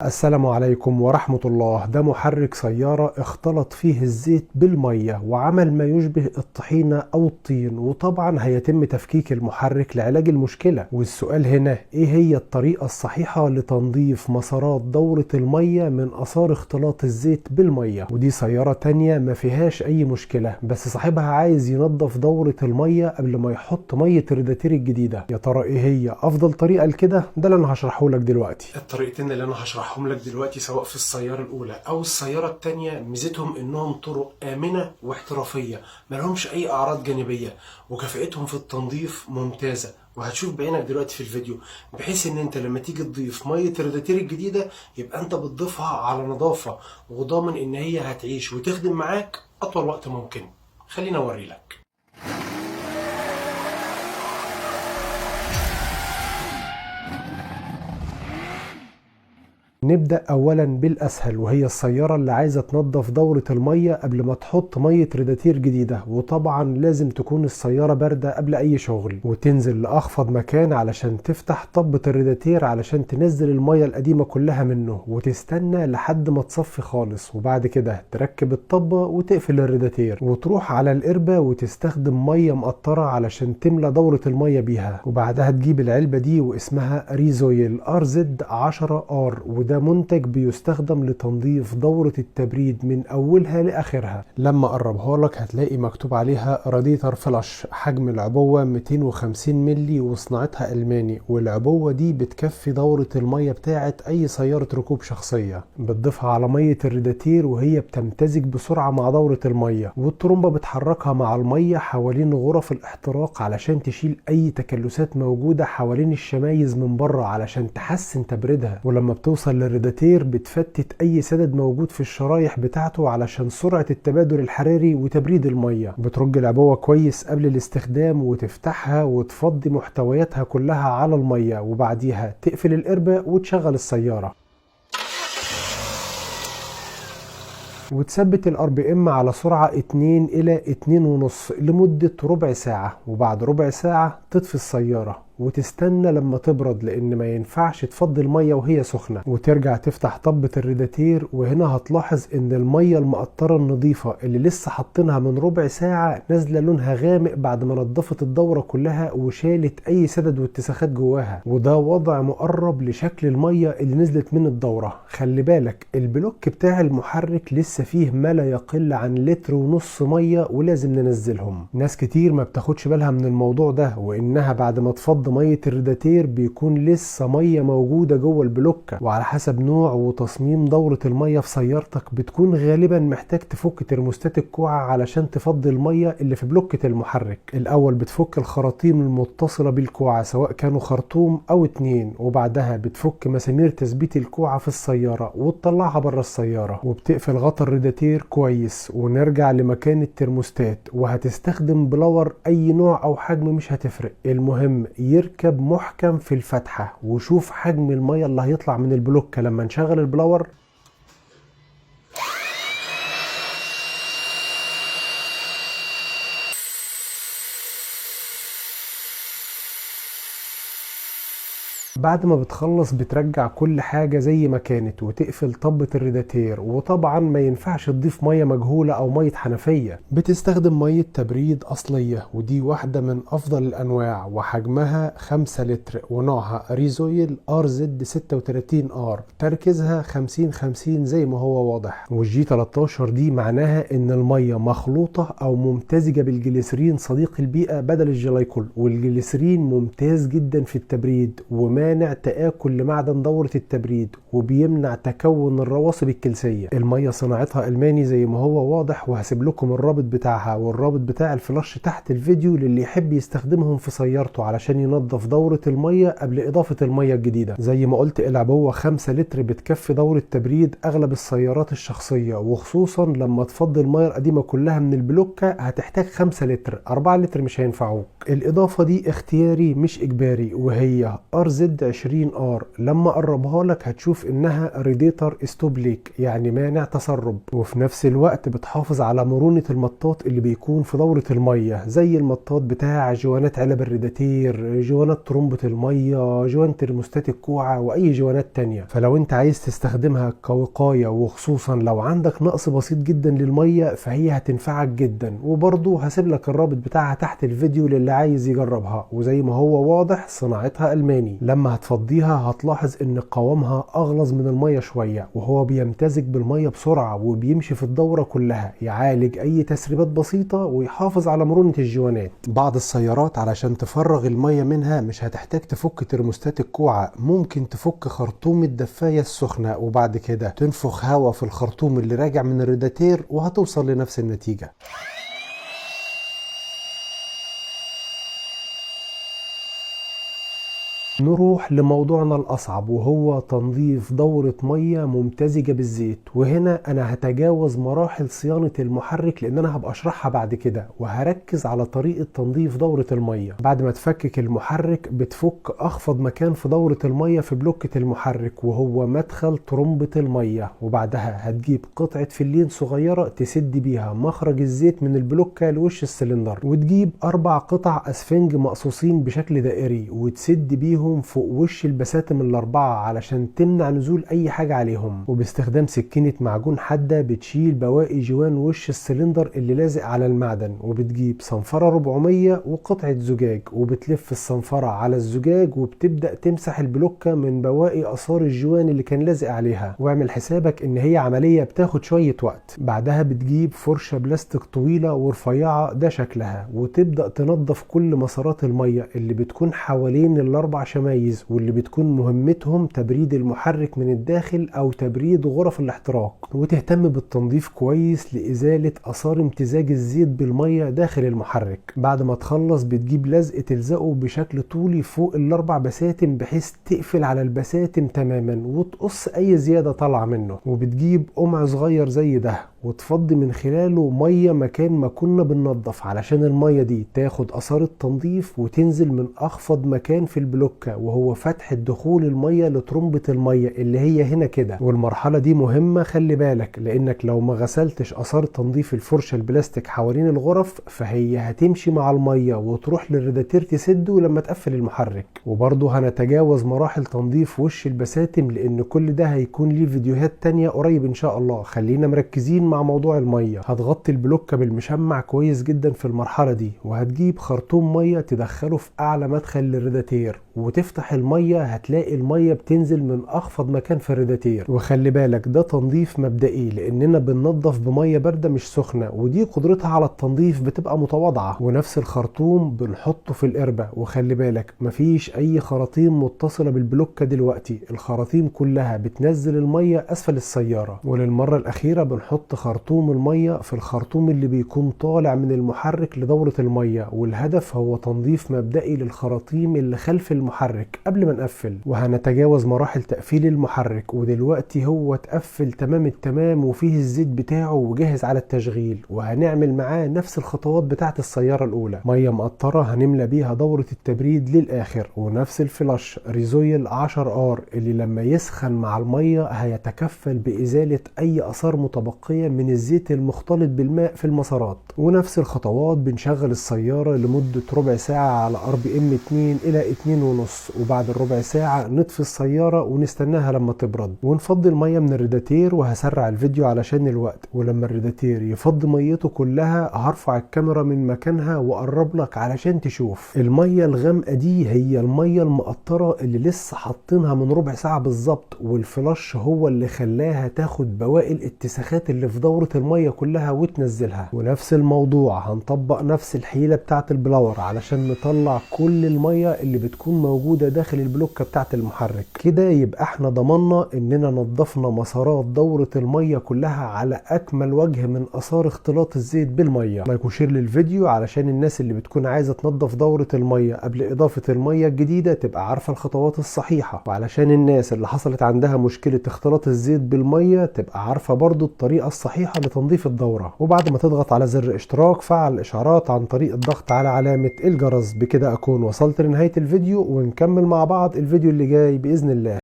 السلام عليكم ورحمة الله. ده محرك سيارة اختلط فيه الزيت بالمية وعمل ما يشبه الطحينة أو الطين، وطبعا هيتم تفكيك المحرك لعلاج المشكلة. والسؤال هنا ايه هي الطريقة الصحيحة لتنظيف مسارات دورة المية من آثار اختلاط الزيت بالمية؟ ودي سيارة تانية ما فيهاش أي مشكلة، بس صاحبها عايز ينظف دورة المية قبل ما يحط مية الريداتير الجديدة. يا ترى ايه هي أفضل طريقة لكده؟ ده اللي أنا هشرحه لك دلوقتي. الطريقتين اللي أنا هشرحهم لك دلوقتي سواء في السيارة الأولى أو السيارة التانية ميزتهم إنهم طرق آمنة واحترافية، ملهمش أي أعراض جانبية، وكفاءتهم في التنظيف ممتازة، وهتشوف بعينك دلوقتي في الفيديو، بحيث إن أنت لما تيجي تضيف مية الريداتير الجديدة يبقى أنت بتضيفها على نظافة، وضامن إن هي هتعيش وتخدم معاك أطول وقت ممكن. خلينا أوري لك. نبدأ أولا بالأسهل، وهي السيارة اللي عايزة تنظف دورة المية قبل ما تحط مية ريداتير جديدة. وطبعا لازم تكون السيارة باردة قبل أي شغل، وتنزل لأخفض مكان علشان تفتح طبة الريداتير علشان تنزل المية القديمة كلها منه، وتستنى لحد ما تصفي خالص، وبعد كده تركب الطبة وتقفل الريداتير، وتروح على القربة وتستخدم مية مقطرة علشان تملى دورة المية بيها. وبعدها تجيب العلبة دي واسمها ريزويل RZ10R، وده منتج بيستخدم لتنظيف دورة التبريد من أولها لآخرها. لما قربها لك هتلاقي مكتوب عليها راديتر فلاش، حجم العبوة 250 ملي وصناعتها ألماني، والعبوة دي بتكفي دورة المية بتاعة أي سيارة ركوب شخصية. بتضيفها على مية الريداتير وهي بتمتزج بسرعة مع دورة المية، والطرمبة بتحركها مع المية حوالين غرف الاحتراق علشان تشيل أي تكلسات موجودة حوالين الشمايز من بره علشان تحسن تبريدها. ولما بتوصل للريداتير بتفتت اي سدد موجود في الشرايح بتاعته علشان سرعة التبادل الحراري وتبريد المية. بترج العبوة كويس قبل الاستخدام وتفتحها وتفضي محتوياتها كلها على المية، وبعديها تقفل القربة وتشغل السيارة، وتثبت الRPM على سرعة 2 إلى 2.5 لمدة ربع ساعة، وبعد ربع ساعة تطفي السيارة وتستنى لما تبرد، لان ما ينفعش تفضي المية وهي سخنة، وترجع تفتح طبة الريداتير. وهنا هتلاحظ ان المية المقطرة النظيفة اللي لسه حاطينها من ربع ساعة نازلة لونها غامق بعد ما نظفت الدورة كلها وشالت اي سدد واتساخات جواها، وده وضع مقرب لشكل المية اللي نزلت من الدورة. خلي بالك البلوك بتاع المحرك لسه فيه ما لا يقل عن 1.5 لتر مية، ولازم ننزلهم. ناس كتير ما بتاخدش بالها من الموضوع ده، وانها بعد ما تفضي مية الريداتير بيكون لسه مية موجودة جوه البلوكة. وعلى حسب نوع وتصميم دورة المية في سيارتك بتكون غالبا محتاج تفك ترموستات الكوعة علشان تفضي المية اللي في بلوكة المحرك. الاول بتفك الخراطيم المتصلة بالكوعة سواء كانوا خرطوم او 2، وبعدها بتفك مسامير تثبيت الكوعة في السيارة وتطلعها بره السيارة، وبتقفل غطا الريداتير كويس، ونرجع لمكان الترموستات. وهتستخدم بلور اي نوع او حجم مش هتفرق، المهم يركب محكم في الفتحة. وشوف حجم المية اللي هيطلع من البلوكة لما نشغل البلور. بعد ما بتخلص بترجع كل حاجة زي ما كانت وتقفل طبة الريداتير. وطبعا ما ينفعش تضيف مية مجهولة او مية حنفية، بتستخدم مية تبريد اصلية، ودي واحدة من افضل الانواع وحجمها 5 لتر، ونوعها ريزويل RZ36R، تركيزها 50-50 زي ما هو واضح. والجي 13 دي معناها ان المية مخلوطة او ممتزجة بالجليسرين صديق البيئة بدل الجلايكول، والجليسرين ممتاز جدا في التبريد ومانع تآكل لمعدن دورة التبريد، وبيمنع تكون الرواسب الكلسية. المية صناعتها ألماني زي ما هو واضح، وهسيب لكم الرابط بتاعها والرابط بتاع الفلاش تحت الفيديو للي يحب يستخدمهم في سيارته علشان ينظف دورة المية قبل إضافة المية الجديدة. زي ما قلت العبوة 5 لتر بتكفي دورة تبريد أغلب السيارات الشخصية، وخصوصا لما تفضي المية القديمة كلها من البلوكة هتحتاج 5 لتر، 4 لتر مش هينفعوك. الاضافة دي اختياري مش اجباري، وهي RZ20R. لما اقربها لك هتشوف انها ريديتر ستوب ليك، يعني مانع تسرب، وفي نفس الوقت بتحافظ على مرونة المطاط اللي بيكون في دورة المية، زي المطاط بتاع جوانات علب الريداتير، جوانات ترمبة المية، جوان ترموستات الكوعة، واي جوانات تانية. فلو انت عايز تستخدمها كوقاية، وخصوصا لو عندك نقص بسيط جدا للمية، فهي هتنفعك جدا. وبرضه هسيب لك الرابط بتاعها تحت الفيديو للي عايز يجربها. وزي ما هو واضح صناعتها ألماني. لما هتفضيها هتلاحظ ان قوامها اغلظ من المية شوية، وهو بيمتزج بالمية بسرعة وبيمشي في الدورة كلها، يعالج اي تسريبات بسيطة ويحافظ على مرونة الجوانات. بعض السيارات علشان تفرغ المية منها مش هتحتاج تفك ترموستات الكوعة، ممكن تفك خرطوم الدفاية السخنة، وبعد كده تنفخ هواء في الخرطوم اللي راجع من الريداتير، وهتوصل لنفس النتيجة. نروح لموضوعنا الأصعب، وهو تنظيف دورة مية ممتزجة بالزيت. وهنا أنا هتجاوز مراحل صيانة المحرك، لأن أنا هبقى أشرحها بعد كده، وهركز على طريقة تنظيف دورة المية. بعد ما تفكك المحرك بتفك أخفض مكان في دورة المية في بلوكة المحرك، وهو مدخل ترمبة المية. وبعدها هتجيب قطعة فلين صغيرة تسد بيها مخرج الزيت من البلوكة لوش السلندر، وتجيب 4 قطع أسفنج مقصوصين بشكل دائري وتسد بيهم فوق وش البساتم ال4 علشان تمنع نزول اي حاجة عليهم. وباستخدام سكينة معجون حادة بتشيل بواقي جوان وش السلندر اللي لازق على المعدن، وبتجيب صنفرة 400 وقطعة زجاج، وبتلف الصنفرة على الزجاج وبتبدأ تمسح البلوكة من بواقي اثار الجوان اللي كان لازق عليها. واعمل حسابك ان هي عملية بتاخد شوية وقت. بعدها بتجيب فرشة بلاستيك طويلة ورفيعة، ده شكلها، وتبدأ تنظف كل مسارات المية اللي بتكون حوالين ال4 شمايز، واللي بتكون مهمتهم تبريد المحرك من الداخل او تبريد غرف الاحتراق. وتهتم بالتنظيف كويس لازالة اثار امتزاج الزيت بالمية داخل المحرك. بعد ما تخلص بتجيب لزق تلزقه بشكل طولي فوق ال4 بساتم، بحيث تقفل على البساتم تماما وتقص اي زيادة طالعة منه. وبتجيب قمع صغير زي ده وتفضي من خلاله مية مكان ما كنا بننظف، علشان المية دي تاخد اثار التنظيف وتنزل من اخفض مكان في البلوكة، وهو فتح دخول المية لترمبة المية اللي هي هنا كده. والمرحلة دي مهمة، خلي بالك، لانك لو ما غسلتش اثار تنظيف الفرشة البلاستيك حوالين الغرف، فهي هتمشي مع المية وتروح للريداتير تسده لما تقفل المحرك. وبرضه هنتجاوز مراحل تنظيف وش البساتم، لان كل ده هيكون ليه فيديوهات تانية قريب ان شاء الله. خلينا مركزين مع موضوع المية. هتغطي البلوكة بالمشمع كويس جدا في المرحلة دي، وهتجيب خرطوم مية تدخله في اعلى مدخل للريداتير، وتفتح المية هتلاقي المية بتنزل من اخفض مكان في الريداتير. وخلي بالك ده تنظيف مبدئي، لاننا بننظف بمية باردة مش سخنة، ودي قدرتها على التنظيف بتبقى متواضعة. ونفس الخرطوم بنحطه في القربة. وخلي بالك مفيش اي خراطيم متصلة بالبلوكة دلوقتي، الخراطيم كلها بتنزل المية اسفل السيارة. وللمرة الاخيرة بنحط خرطوم المية في الخرطوم اللي بيكون طالع من المحرك لدورة المية، والهدف هو تنظيف مبدئي للخراطيم اللي خلف المحرك قبل ما نقفل. وهنتجاوز مراحل تقفيل المحرك، ودلوقتي هو اتقفل تمام التمام وفيه الزيت بتاعه وجاهز على التشغيل. وهنعمل معاه نفس الخطوات بتاعت السيارة الاولى. مية مقطرة هنملى بيها دورة التبريد للاخر، ونفس الفلاش ريزويل 10R اللي لما يسخن مع المية هيتكفل بازالة اي اثار متبقية من الزيت المختلط بالماء في المسارات. ونفس الخطوات بنشغل السيارة لمدة ربع ساعة على RPM 2 إلى 2.5، وبعد الربع ساعة نطفي السيارة ونستناها لما تبرد، ونفضي المية من الريداتير. وهسرع الفيديو علشان الوقت. ولما الريداتير يفضي ميته كلها هرفع الكاميرا من مكانها وأقرب لك علشان تشوف. المية الغامقة دي هي المية المقطرة اللي لسه حاطينها من ربع ساعة بالظبط، والفلاش هو اللي خلاها تاخد بواقي الاتساخات اللي في دورة المية كلها وتنزلها. ونفس الموضوع هنطبق نفس الحيلة بتاعت البلاور علشان نطلع كل المية اللي بتكون موجودة داخل البلوكة بتاعة المحرك. كده يبقى احنا ضمننا اننا نظفنا مسارات دورة المية كلها على اكمل وجه من اثار اختلاط الزيت بالمية. لايك وشير للفيديو علشان الناس اللي بتكون عايزة تنظف دورة المية قبل اضافة المية الجديدة تبقى عارفة الخطوات الصحيحة، وعلشان الناس اللي حصلت عندها مشكلة اختلاط الزيت بالمية تبقى عارفة برضو الطريقة الصحيحة لتنظيف الدورة. وبعد ما تضغط على زر اشتراك فعل الاشعارات عن طريق الضغط على علامة الجرس. بكده اكون وصلت لنهاية الفيديو، ونكمل مع بعض الفيديو اللي جاي بإذن الله.